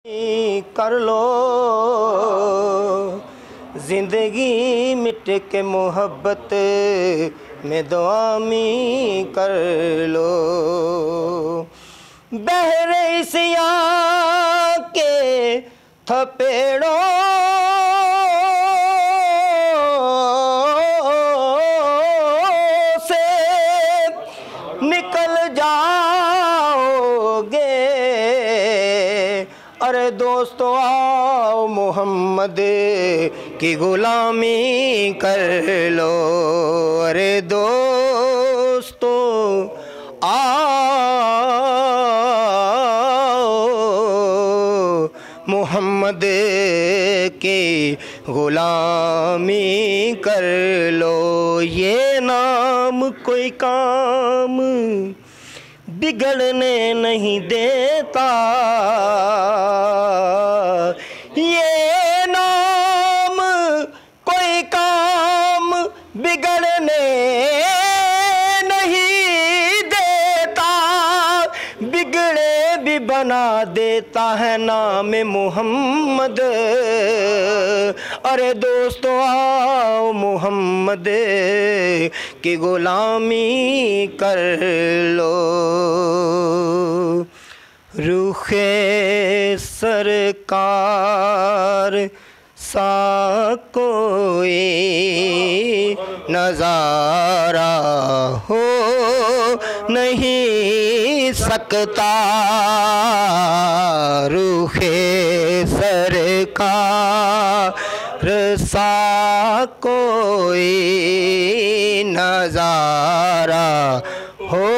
कर लो जिंदगी मिट के मोहब्बत में दुआमी कर लो। बहरे इसिया के थपेड़ों से निकल जाओगे। अरे दोस्तों आओ मोहम्मद की गुलामी कर लो। अरे दोस्तों आओ मोहम्मद की गुलामी कर लो। ये नाम कोई काम बिगड़ने नहीं देता, ये नाम कोई काम बिगड़ने नहीं देता, बिगड़े भी बना देता है नाम मोहम्मद। अरे दोस्तों आओ मोहम्मद की गुलामी कर लो। रुखे सरकार सा कोई नज़ारा हो नहीं सकता। रुखे सरकार सा कोई नज़ारा हो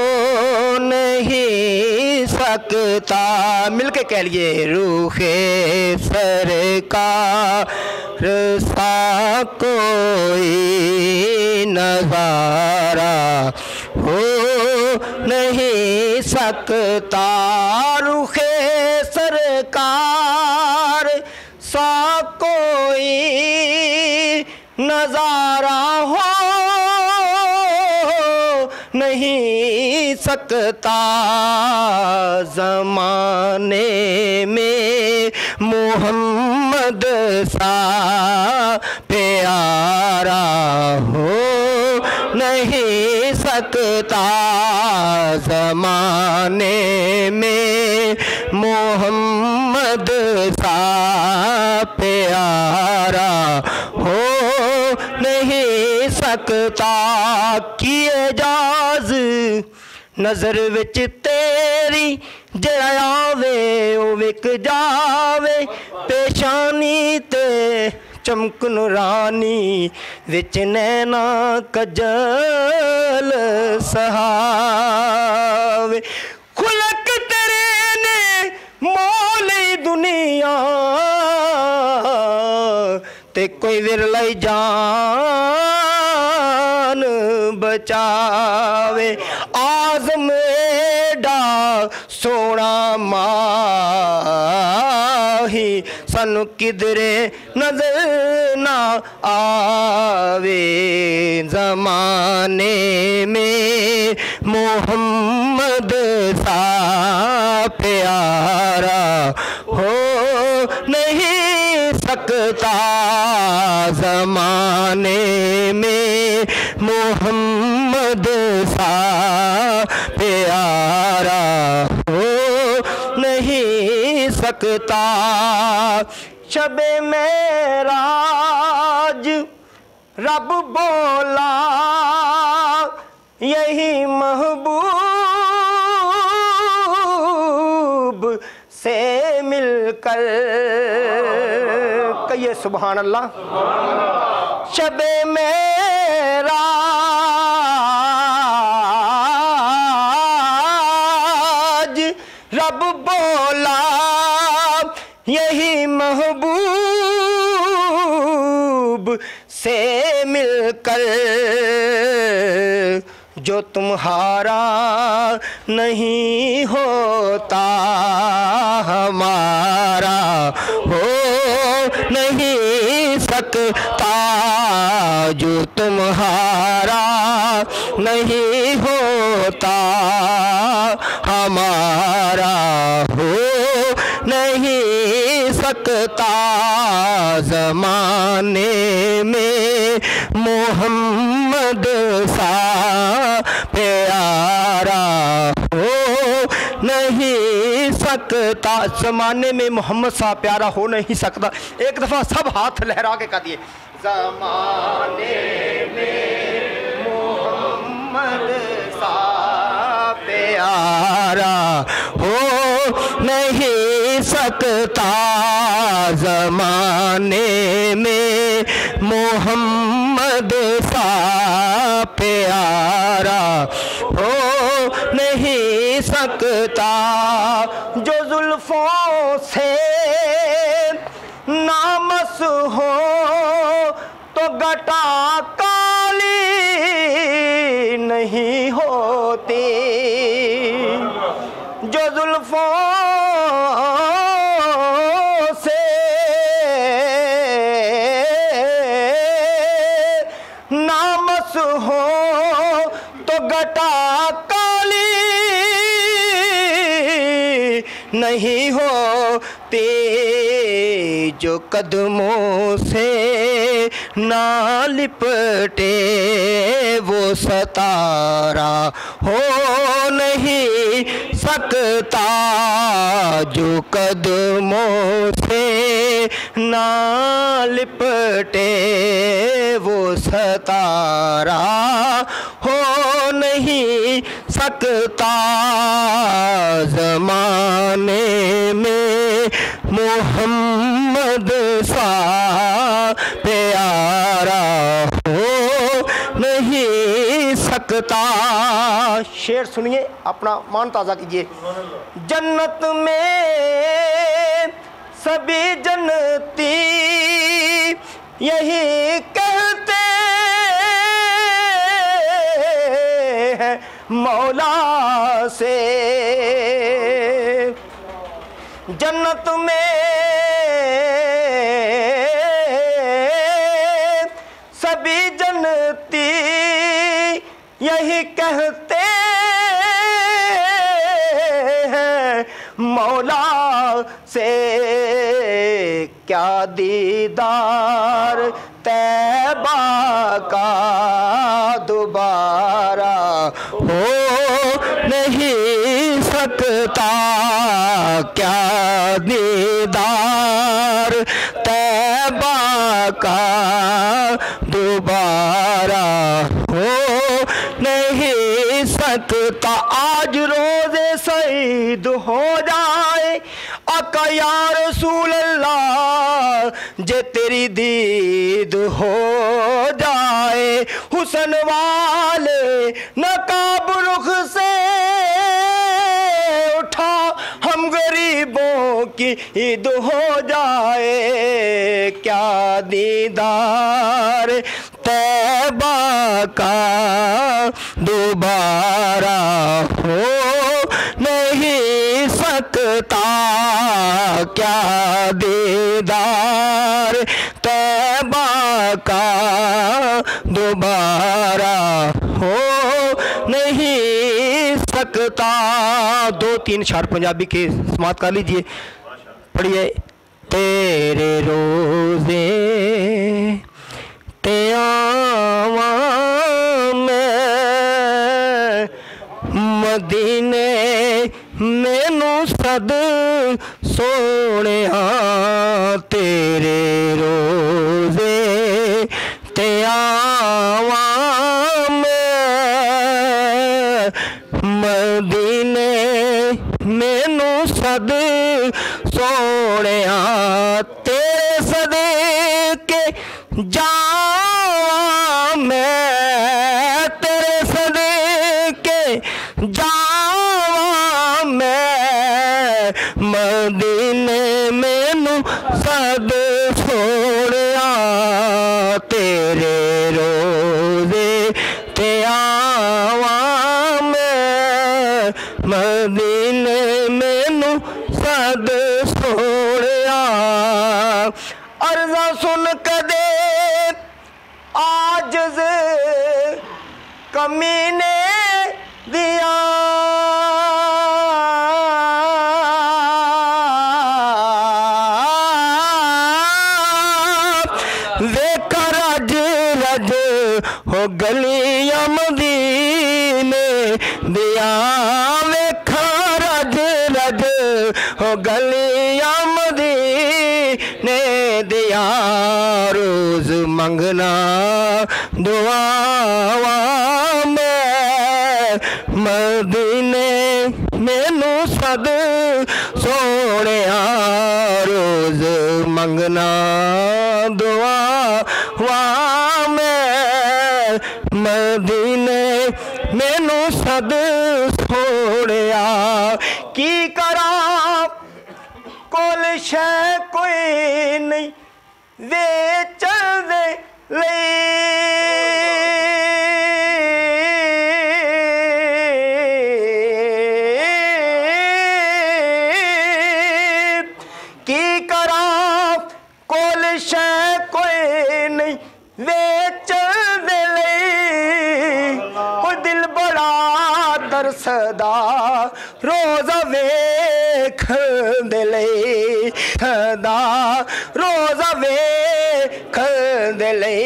नहीं सकता। मिलके कह लिए रूखे सरकार सा कोई नज़ारा हो नहीं सकता। रूखे सरकार सा कोई नज़ारा हो नहीं सकता। ज़माने में मोहम्मद सा प्यारा हो नहीं सकता। ज़माने में मोहम्मद सा प्यारा हो नहीं सकता। किए जाज नज़र विच तेरी जड़ा आवे ओ विक जावे। पेशानी ते चमक नूरानी विच नैना कजल सहावे। खुलक तेरे ने मोल दुनिया ते कोई विरलाई जान बचावे। आज़म एडा सोना माही सानू किधरे नजर ना आवे। ज़माने में मोहम्मद सा प्यारा हो नहीं सकता। ज़माने में मोहम्मद सा प्यारा हो नहीं सकता। शबे मेराज रब बोला यही महबूब से मिलकर कहिए सुभान अल्लाह। शबे मेराज रब बोला यही महबूब से मिलकर। जो तुम्हारा नहीं होता हमारा हो नहीं सकता। जो तुम्हारा नहीं होता हमारा हो नहीं नहीं सकता ज़माने में मोहम्मद सा प्यारा हो नहीं सकता। ज़माने में मोहम्मद सा प्यारा हो नहीं सकता। एक दफ़ा सब हाथ लहरा के कह दिए, ज़माने में मोहम्मद सा प्यारा हो नहीं सकता। ज़माने में मोहम्मद सा प्यारा हो नहीं सकता। जो जुल्फों से नामस हो तो घटा काली नहीं होती। जो जुल्फों से नामस हो तो घटा काली नहीं होती। जो कदमों से ना लिपटे वो सतारा हो नहीं सकता। जो कदमों से ना लिपटे वो सतारा हो नहीं सकता। ज़माने में मोहम्मद सा प्यारा हो नहीं सकता। शेर सुनिए, अपना मान ताज़ा कीजिए। जन्नत में सभी जन्नती यही कहते हैं मौला से। जन्नत में सभी जन्नती यही कहते हैं मौला से। क्या दीदार तैबा का दोबारा हो नहीं सकता। क्या दीदार तैबा का दोबारा हो नहीं सकता। आज रोज़े सईद हो जाए आका या रसूल अल्लाह, जे तेरी दीद हो जाए। हुसन वाले नकाब रुख से उठा हम गरीबों की ईद हो जाए। क्या दीदार तैबा का दोबारा हो नहीं सकता। क्या दीदार तैबा का दोबारा हो नहीं सकता। 2-3 शार पंजाबी के समाप्त कर लीजिए, पढ़िए। तेरे रोज़े ते आवा मैं मदीने मैनू सद सोने। तेरे रोज़े ते आवा मैं मदीने मैनू सद सोने। तेरे सदके जावां मैं, तेरे सदके जावां मैं मदीने मैनू सद सोनिया। तेरे रोज़े ते आवां मैं मदीने मैनू सद सोनिया। अर्ज़ा सुन कदे आजिज़ कमीने दिया। रज हो गलियां मदीने दिया वेखा रज रज हो गलियां मदीने दिया रोज मंगना दुआवा मदीने मैनू सद सोहणिया रोज मंगना दुआ मैं मदीने मैनू सद सोहणिया की करा कोल शै कोई नहीं वेचण दे सदा रोज़ा वेख दिले सदा रोज़ा वेख दिले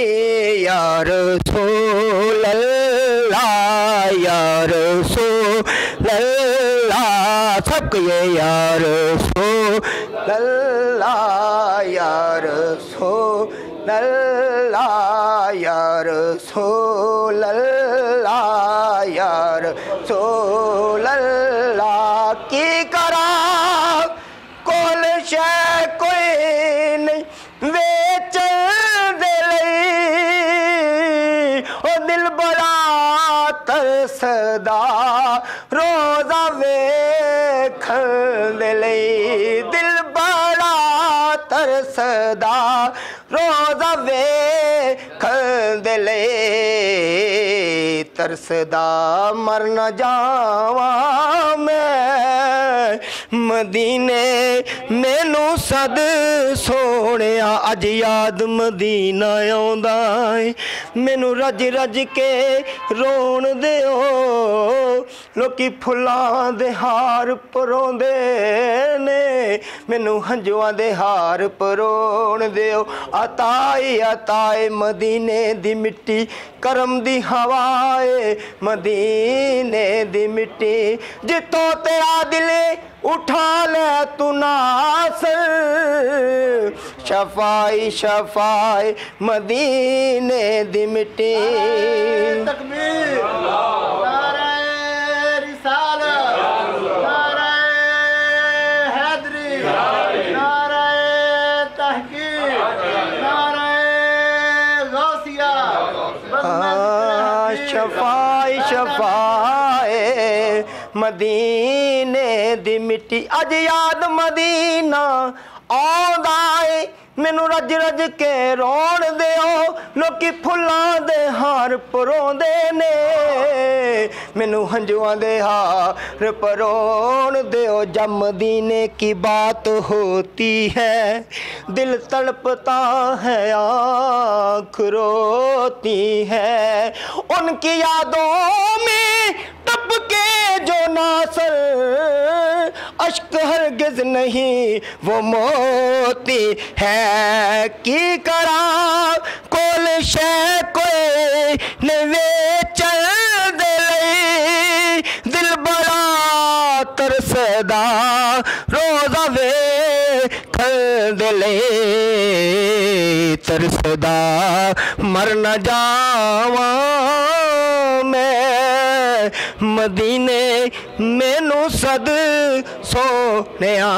यार रसूल अल्लाह यार रसूल अल्लाह सबके यार रसूल अल्लाह यार रसूल अल्लाह यार रसूल अल्लाह यार रसूल अल्लाह की करा कोल शै कोई नहीं वेच दे ओ दिल बड़ा तरसदा रोज़ा वेख दे दिल बड़ा तरसदा रोज़ा वेख दे तरसदा मर न जावा मैं मदीने मैनू सद सोहणिया अज याद मदीना आउंदा है मैनू रज रज के रोण दिओ लोकी फुल्लां दे हार परोंदे ने मैनू हंजुआं दे हार परोण दिओ अताए अताए मदीने दी मिट्टी करम दी हवाए मदीने दी मिट्टी जितों तेरा दिले उठा ले तू नासर शफाई शफाई मदीने दी मिट्टी तकबीर नारे रिसालत नारे हैदरी नारे तहकीक नारे गौसिया शफाई शफाए मदीने दी मिट्टी अज याद मदीना आउंदा है मैनू रज रज के रोण दिओ लोकी फुल्लां दे हार परोंदे ने मैनू हंजुआं दे हार परोण दिओ जब मदीने की बात होती है दिल तड़पता है आँख रोती है उनकी यादों में टप के जो नासर अश्क हरगिज नहीं वो मोती है की करा कोल शै कोई नवे चल दे दिल बड़ा तरसदा रोज़ा वेख दिले तरसदा मर न जावा मैं मदीने मैनू सद सोहणिया